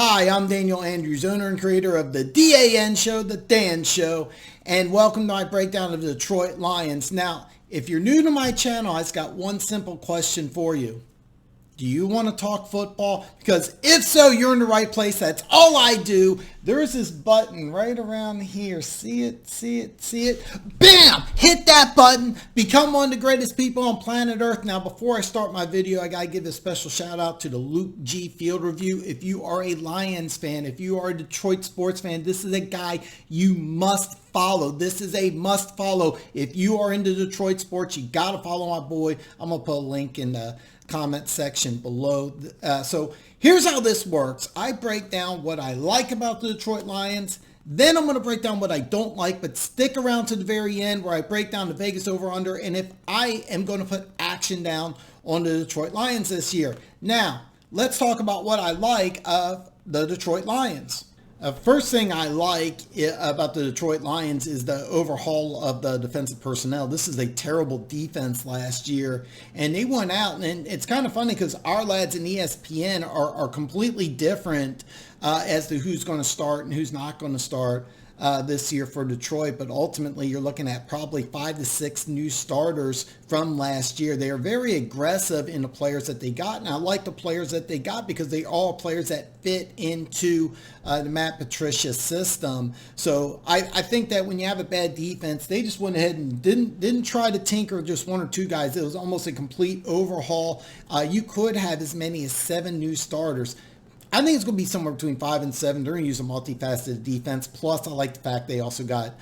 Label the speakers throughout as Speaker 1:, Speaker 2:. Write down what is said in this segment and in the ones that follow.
Speaker 1: Hi, I'm Daniel Andrews, owner and creator of the DAN Show, The Dan Show, and welcome to my breakdown of the Detroit Lions. Now, if you're new to my channel, I've got one simple question for you. Do you want to talk football? Because if so, you're in the right place. That's all I do. There's this button right around here. See it, see it, see it. Bam! Hit that button. Become one of the greatest people on planet Earth. Now, before I start my video, I got to give a special shout out to the Luke G Field Review. If you are a Lions fan, if you are a Detroit sports fan, this is a guy you must follow. This is a must follow. If you are into Detroit sports, you got to follow my boy. I'm going to put a link in the comment section below. So here's how this works. I break down what I like about the Detroit Lions. Then I'm going to break down what I don't like, but stick around to the very end where I break down the Vegas over-under and if I am going to put action down on the Detroit Lions this year. Now, let's talk about what I like of the Detroit Lions. First thing I like about the Detroit Lions is the overhaul of the defensive personnel. This is a terrible defense last year, and they went out, and it's kind of funny because our lads in ESPN are completely different as to who's going to start and who's not going to start this year for Detroit, but ultimately you're looking at probably 5 to 6 new starters from last year. They are very aggressive in the players that they got, and I like the players that they got because they are all players that fit into the Matt Patricia system. So I think that when you have a bad defense, they just went ahead and didn't try to tinker just one or two guys. It was almost a complete overhaul. You could have as many as 7 new starters. I think it's going to be somewhere between 5 and 7. They're going to use a multifaceted defense. Plus, I like the fact they also got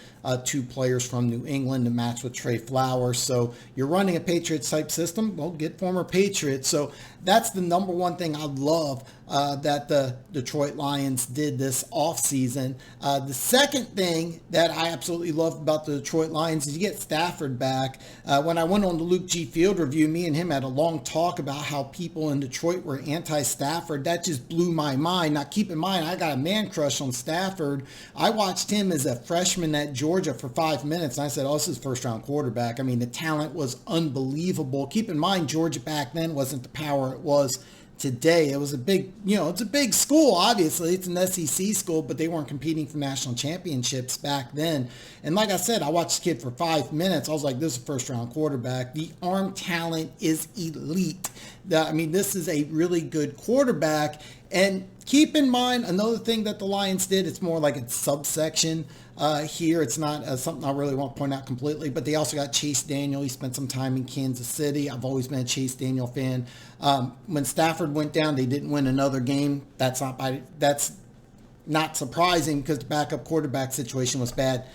Speaker 1: 2 players from New England to match with Trey Flowers. So you're running a Patriots-type system. Well, get former Patriots. So that's the number one thing I love that the Detroit Lions did this offseason. The second thing that I absolutely love about the Detroit Lions is you get Stafford back. When I went on the Luke G Field Review, me and him had a long talk about how people in Detroit were anti-Stafford. That just blew my mind. Now, keep in mind, I got a man crush on Stafford. I watched him as a freshman at Georgia for 5 minutes, and I said, oh, this is first-round quarterback. I mean, the talent was unbelievable. Keep in mind, Georgia back then wasn't the power it was today. It was a big, it's a big school, obviously. It's an SEC school, but they weren't competing for national championships back then. And like I said, I watched the kid for 5 minutes. I was like, this is a first-round quarterback. The arm talent is elite. I mean, this is a really good quarterback. And keep in mind, another thing that the Lions did, it's more like a subsection here. It's not something I really won't point out completely, but they also got Chase Daniel. He spent some time in Kansas City. I've always been a Chase Daniel fan. When Stafford went down, they didn't win another game. That's not surprising because the backup quarterback situation was bad.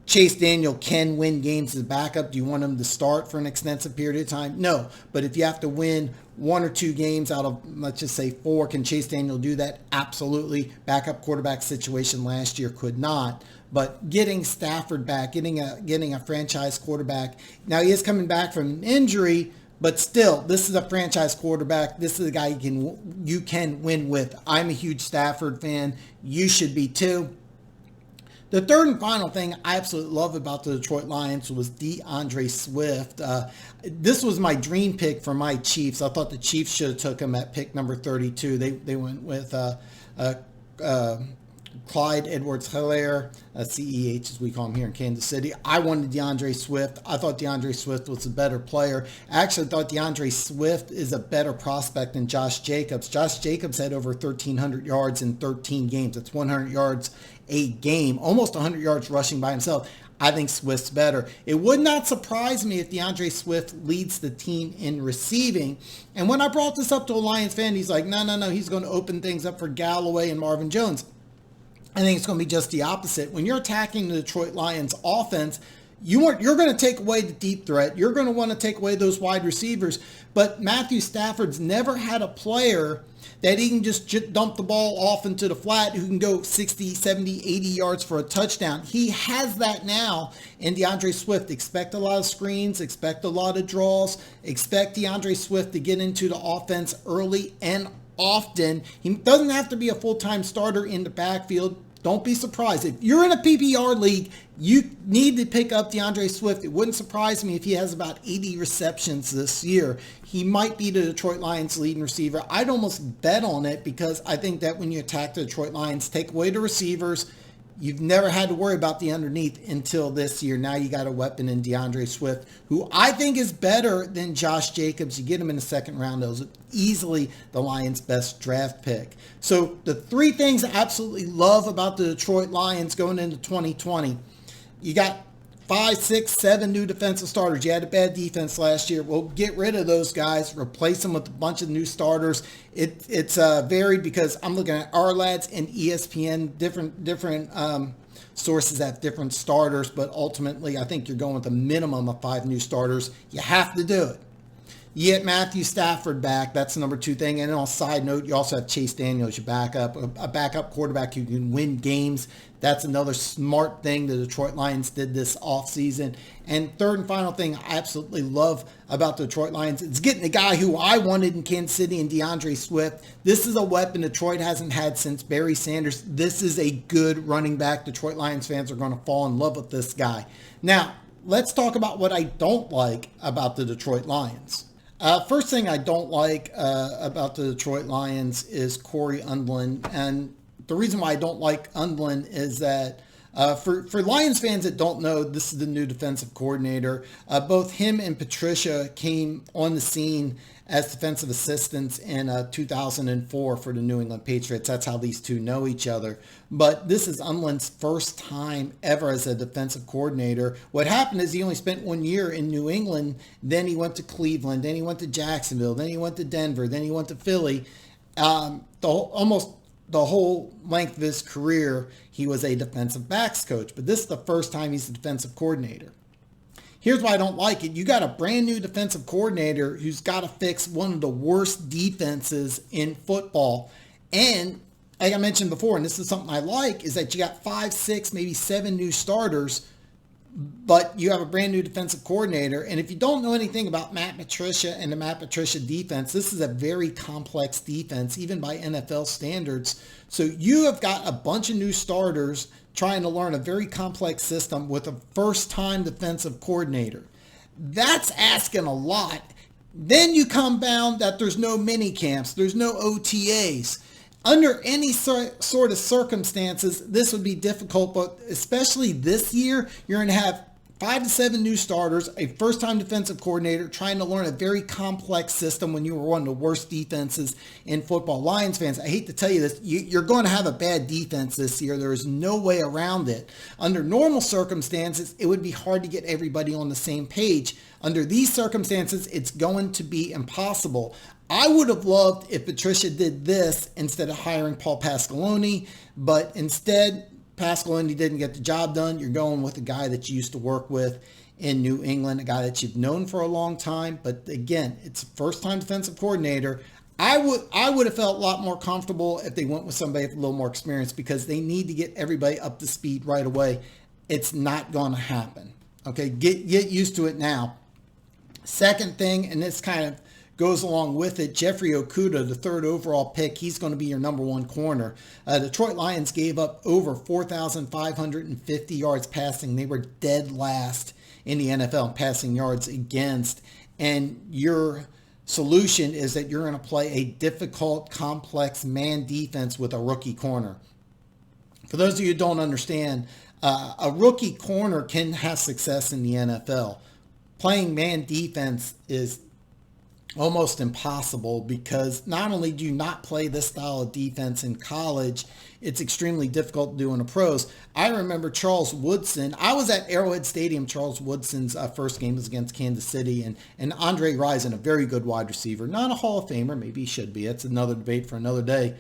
Speaker 1: Chase Daniel can win games as a backup. Do you want him to start for an extensive period of time? No. But if you have to win 1 or 2 games out of, let's just say 4, can Chase Daniel do that? Absolutely. Backup quarterback situation last year could not. But getting Stafford back, getting a franchise quarterback. Now, he is coming back from an injury, but still, this is a franchise quarterback. This is a guy you can win with. I'm a huge Stafford fan. You should be too. The third and final thing I absolutely love about the Detroit Lions was DeAndre Swift. This was my dream pick for my Chiefs. I thought the Chiefs should have took him at pick number 32. They went with Clyde Edwards-Helaire, CEH as we call him here in Kansas City. I wanted DeAndre Swift. I thought DeAndre Swift was a better player. I actually thought DeAndre Swift is a better prospect than Josh Jacobs. Josh Jacobs had over 1,300 yards in 13 games. That's 100 yards a game, almost 100 yards rushing by himself. I think Swift's better. It would not surprise me if DeAndre Swift leads the team in receiving. And when I brought this up to a Lions fan, he's like, no, he's going to open things up for Galloway and Marvin Jones. I think it's going to be just the opposite. When you're attacking the Detroit Lions offense, you're going to take away the deep threat. You're going to want to take away those wide receivers. But Matthew Stafford's never had a player that he can just dump the ball off into the flat who can go 60, 70, 80 yards for a touchdown. He has that now in DeAndre Swift. Expect a lot of screens, expect a lot of draws, expect DeAndre Swift to get into the offense early and often. He doesn't have to be a full-time starter in the backfield. Don't be surprised. If you're in a PPR league, you need to pick up DeAndre Swift. It wouldn't surprise me if he has about 80 receptions this year. He might be the Detroit Lions leading receiver. I'd almost bet on it because I think that when you attack the Detroit Lions, take away the receivers, you've never had to worry about the underneath until this year. Now you got a weapon in DeAndre Swift, who I think is better than Josh Jacobs. You get him in the second round. That was easily the Lions' best draft pick. So the three things I absolutely love about the Detroit Lions going into 2020, you got 5, 6, 7 new defensive starters. You had a bad defense last year. Well, get rid of those guys, replace them with a bunch of new starters. It's varied because I'm looking at our lads and ESPN, different sources have different starters, but ultimately I think you're going with a minimum of 5 new starters. You have to do it. You get Matthew Stafford back. That's the number 2 thing. And on a side note, you also have Chase Daniels, your backup, a backup quarterback who can win games. That's another smart thing the Detroit Lions did this offseason. And third and final thing I absolutely love about the Detroit Lions is getting the guy who I wanted in Kansas City and DeAndre Swift. This is a weapon Detroit hasn't had since Barry Sanders. This is a good running back. Detroit Lions fans are going to fall in love with this guy. Now, let's talk about what I don't like about the Detroit Lions. First thing I don't like about the Detroit Lions is Corey Undlin. And the reason why I don't like Undlin is that for Lions fans that don't know, this is the new defensive coordinator. Both him and Patricia came on the scene as defensive assistants in 2004 for the New England Patriots. That's how these two know each other. But this is Undlin's first time ever as a defensive coordinator. What happened is he only spent 1 year in New England. Then he went to Cleveland. Then he went to Jacksonville. Then he went to Denver. Then he went to Philly. Almost the whole length of his career, he was a defensive backs coach. But this is the first time he's a defensive coordinator. Here's why I don't like it. You got a brand new defensive coordinator who's got to fix one of the worst defenses in football. And like I mentioned before, and this is something I like, is that you got 5, 6, maybe 7 new starters, but you have a brand new defensive coordinator. And if you don't know anything about Matt Patricia and the Matt Patricia defense, this is a very complex defense, even by NFL standards. So you have got a bunch of new starters trying to learn a very complex system with a first-time defensive coordinator. That's asking a lot. Then you come down that there's no mini camps, there's no OTAs. Under any sort of circumstances, this would be difficult, but especially this year, you're going to have 5 to 7 new starters, a first-time defensive coordinator trying to learn a very complex system when you were one of the worst defenses in football. Lions fans, I hate to tell you this, you're going to have a bad defense this year. There is no way around it. Under normal circumstances, it would be hard to get everybody on the same page. Under these circumstances, it's going to be impossible. I would have loved if Patricia did this instead of hiring Paul Pasqualoni, but instead, Pasqualoni didn't get the job done. You're going with a guy that you used to work with in New England, a guy that you've known for a long time. But again, it's a first-time defensive coordinator. I would have felt a lot more comfortable if they went with somebody with a little more experience because they need to get everybody up to speed right away. It's not going to happen. Okay, get used to it now. Second thing, and this kind of goes along with it, Jeffrey Okudah, the 3rd overall pick, he's going to be your number 1 corner. Detroit Lions gave up over 4,550 yards passing. They were dead last in the NFL in passing yards against. And your solution is that you're going to play a difficult, complex man defense with a rookie corner. For those of you who don't understand, a rookie corner can have success in the NFL. Playing man defense is almost impossible because not only do you not play this style of defense in college, it's extremely difficult to do in the pros. I remember Charles Woodson. I was at Arrowhead Stadium. Charles Woodson's first game was against Kansas City, and Andre Rison, a very good wide receiver, not a Hall of Famer, maybe he should be. That's another debate for another day.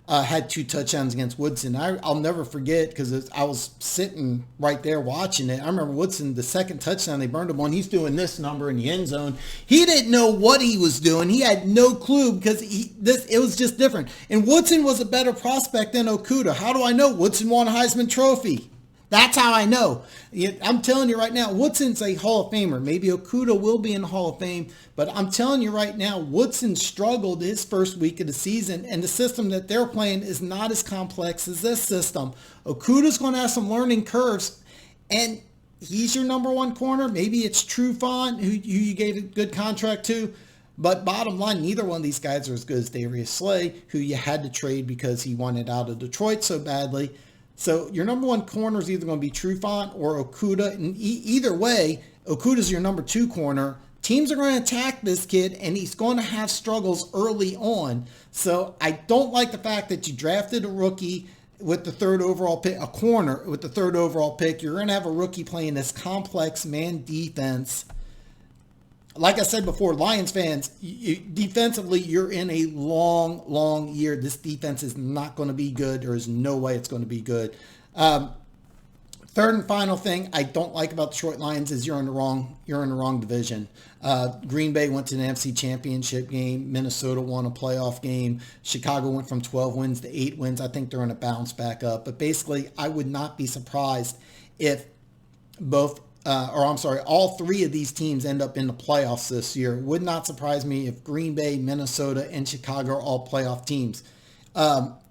Speaker 1: Had 2 touchdowns against Woodson. I'll never forget because I was sitting right there watching it. I remember Woodson, the second touchdown they burned him on, he's doing this number in the end zone. He didn't know what he was doing. He had no clue because it was just different. And Woodson was a better prospect than Okudah. How do I know? Woodson won a Heisman Trophy. That's how I know. I'm telling you right now, Woodson's a Hall of Famer. Maybe Okuda will be in the Hall of Fame, but I'm telling you right now, Woodson struggled his first week of the season, and the system that they're playing is not as complex as this system. Okuda's going to have some learning curves, and he's your number one corner. Maybe it's Trufant, who you gave a good contract to. But bottom line, neither one of these guys are as good as Darius Slay, who you had to trade because he wanted out of Detroit so badly. So your number one corner is either going to be Trufant or Okuda. And either way, Okuda's your number two corner. Teams are going to attack this kid, and he's going to have struggles early on. So I don't like the fact that you drafted a rookie with the third overall pick, a corner with the third overall pick. You're going to have a rookie playing this complex man defense. Like I said before, Lions fans, defensively, you're in a long, long year. This defense is not going to be good. There is no way it's going to be good. Third and final thing I don't like about the Detroit Lions is you're in the wrong division. Green Bay went to the NFC Championship game. Minnesota won a playoff game. Chicago went from 12 wins to 8 wins. I think they're going to bounce back up. But basically, I would not be surprised if all three of these teams end up in the playoffs this year. Would not surprise me if Green Bay, Minnesota, and Chicago are all playoff teams.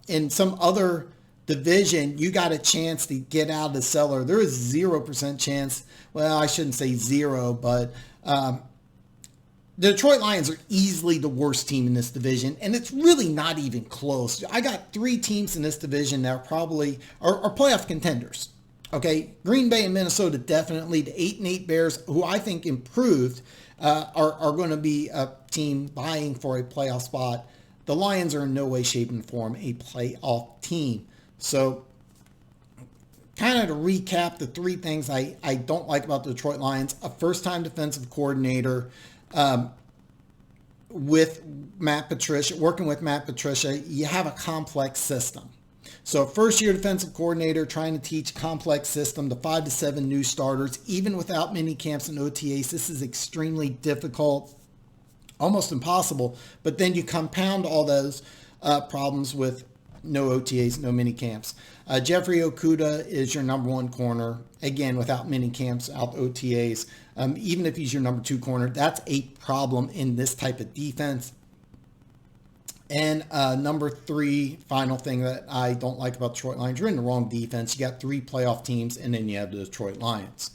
Speaker 1: In some other division, you got a chance to get out of the cellar. There is 0% chance. Well, I shouldn't say zero, but the Detroit Lions are easily the worst team in this division, and it's really not even close. I got 3 teams in this division that are probably are playoff contenders. Okay, Green Bay and Minnesota definitely. The 8-8 Bears, who I think improved, are going to be a team vying for a playoff spot. The Lions are in no way, shape, and form a playoff team. So, kind of to recap the 3 things I don't like about the Detroit Lions: a first-time defensive coordinator with Matt Patricia, working with Matt Patricia. You have a complex system. So first-year defensive coordinator trying to teach a complex system to 5 to 7 new starters, even without mini camps and OTAs. This is extremely difficult, almost impossible. But then you compound all those problems with no OTAs, no mini camps. Jeffrey Okuda is your number one corner, again, without mini camps, out OTAs. Even if he's your number 2 corner, that's a problem in this type of defense. And number 3, final thing that I don't like about Detroit Lions, you're in the wrong defense. You got 3 playoff teams, and then you have the Detroit Lions.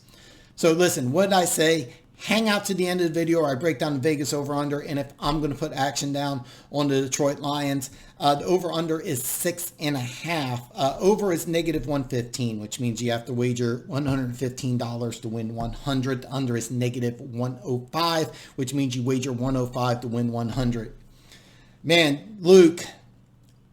Speaker 1: So listen, what did I say? Hang out to the end of the video where I break down the Vegas over-under, and if I'm going to put action down on the Detroit Lions, the over-under is 6.5. Over is negative 115, which means you have to wager $115 to win 100. The under is negative 105, which means you wager 105 to win 100. Man, Luke,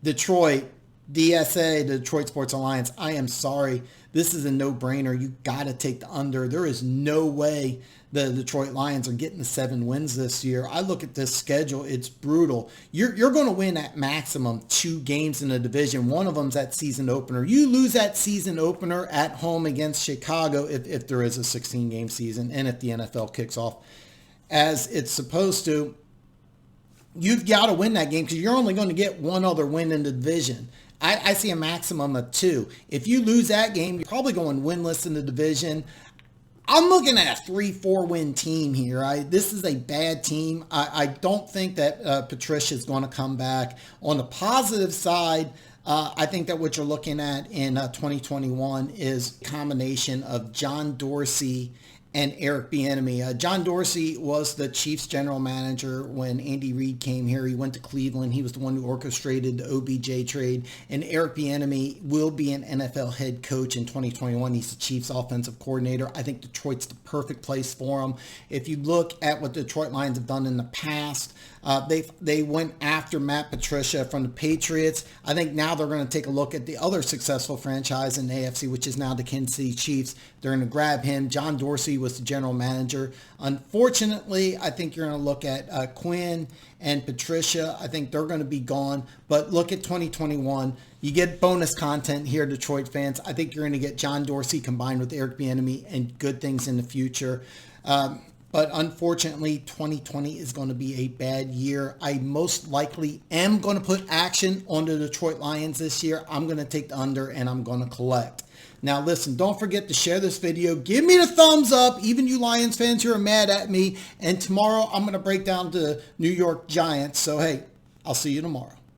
Speaker 1: Detroit, DSA, the Detroit Sports Alliance, I am sorry. This is a no-brainer. You got to take the under. There is no way the Detroit Lions are getting the 7 wins this year. I look at this schedule. It's brutal. You're going to win at maximum 2 games in the division. One of them's that season opener. You lose that season opener at home against Chicago if there is a 16-game season and if the NFL kicks off as it's supposed to. You've got to win that game because you're only going to get one other win in the division. I see a maximum of 2. If you lose that game, you're probably going winless in the division. I'm looking at a 3-4 win team here. This is a bad team. I don't think that Patricia is going to come back. On the positive side, I think that what you're looking at in 2021 is a combination of John Dorsey and Eric Bieniemy. John Dorsey was the Chiefs general manager when Andy Reid came here. He went to Cleveland. He was the one who orchestrated the OBJ trade. And Eric Bieniemy will be an NFL head coach in 2021. He's the Chiefs offensive coordinator. I think Detroit's the perfect place for him. If you look at what the Detroit Lions have done in the past, they went after Matt Patricia from the Patriots. I think now they're going to take a look at the other successful franchise in the AFC, which is now the Kansas City Chiefs. They're going to grab him. John Dorsey was the general manager. Unfortunately, I think you're going to look at Quinn and Patricia. I think they're going to be gone. But look at 2021. You get bonus content here, Detroit fans. I think you're going to get John Dorsey combined with Eric Bieniemy and good things in the future. But unfortunately, 2020 is going to be a bad year. I most likely am going to put action on the Detroit Lions this year. I'm going to take the under and I'm going to collect. Now listen, don't forget to share this video. Give me the thumbs up, even you Lions fans who are mad at me. And tomorrow I'm going to break down the New York Giants. So hey, I'll see you tomorrow.